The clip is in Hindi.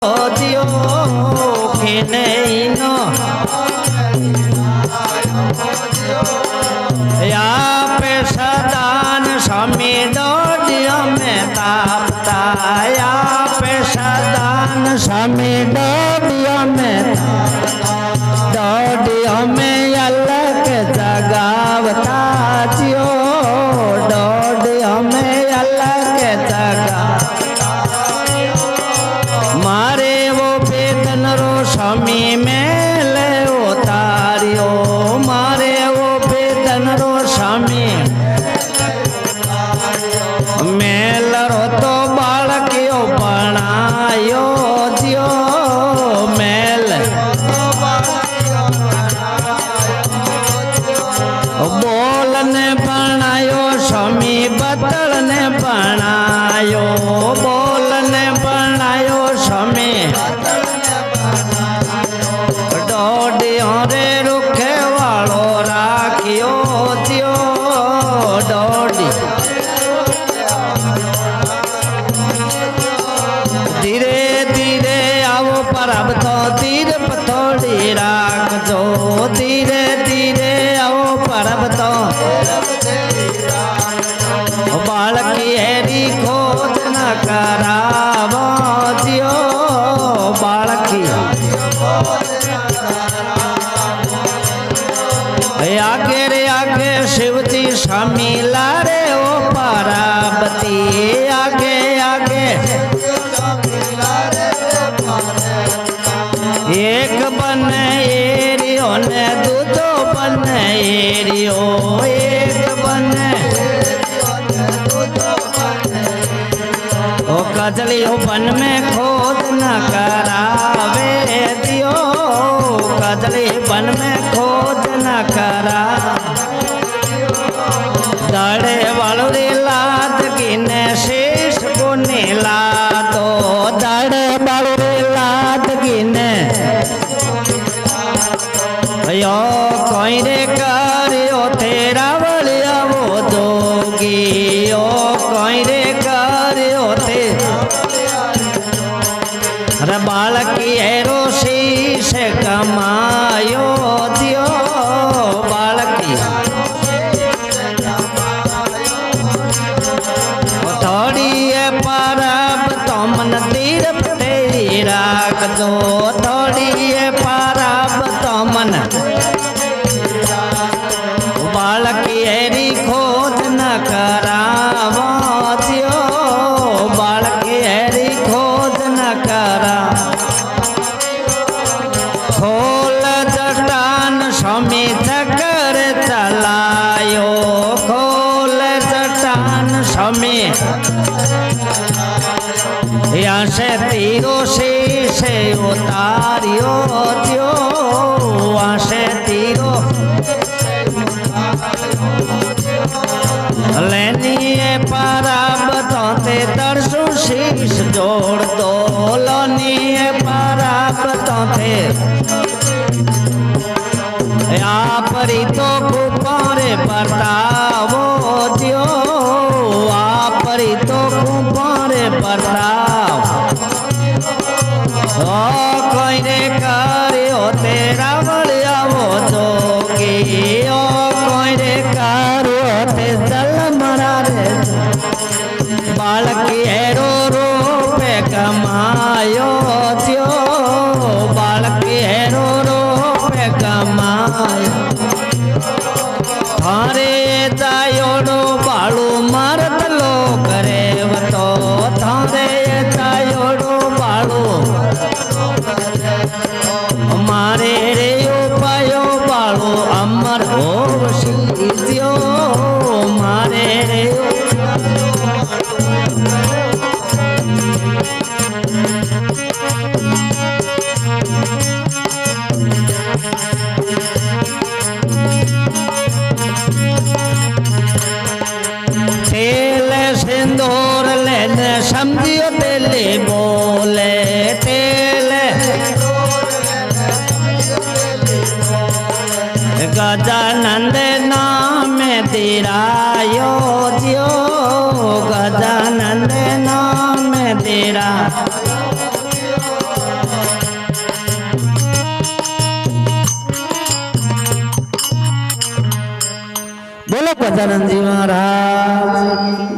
दियो खिनैनो या पे सदान स्वामी डोडियो में तापता या पे सदान स्वामी डोडियो में डोडियो में अलग जगावता जियो डोडियो में अलग जगा मारे वो बेदन रो स्वामी मेले उतारियो मारे वो बेदन रो स्वामी मेल रो तो बालकियो बनायो जियो मेल बोलने बनायो स्वामी बदल ने बनायो बोलने बनायो स्वामी डोडियो रे रुखे वालो राखियो जियो डोडी धीरे धीरे आओ पर अब तो धीर पथोड़ी राख जो धीरे धीरे आओ पर अब तो बालकी हेरी खोज न करावो जियो बालकी आगे रे आगे शिवजी स्वामी लारे ओ पार्वती आगे आगे एक बन एरियो ने दूधो बन एरियो एक बन ओ कजलियो बन में खोज न करावे दियो कजली बन में खोज न करा दाड़े वालो रे लाद गिने शेष को नीला तो दाड़े वालो रे लाद गिने यो कोई रे करियो तेरा वलिया वो जोगी यो कोई रे करियो ते अरे बालकी एरो शीश कमायो दियो बालकी थोड़ी है परब तो मन तीर पे राख दो थोड़ी है परब तो मन बालकी एरी खोज न करावो जियो बालकी एरी खोज न करा खोल जटान स्वामी चक्कर चलायो खोल जटान स्वामी यहाँ से तीरो शीश उतारियो दियो वहाँ से तीरो लेनिए परब तोते तरसु शीश जोड़ दो लोनिए परब तोते आप री तो कुपारे बरतावो दियो आप री तो कुपारे बरताव ओ कोई रे करियो तेरा बलिया वो जोगी ओ कोई रे करियो ते चल मरा रे बालकी एरो रूपे कमायो जियो बालकी एरो रूपे कमायो थारे जायोड़ो बालू मरद लो करे वतो थारे जायोड़ो बालू मारे रे उपायो बालू अमर हो सीजियो मारे रे तेले सिंदूर लेने समझियो तेले बोले तेले गजानंद नाम तेरा यो जियो गजानंद नाम तेरा બોલો ગજાનંદજી મહારાજ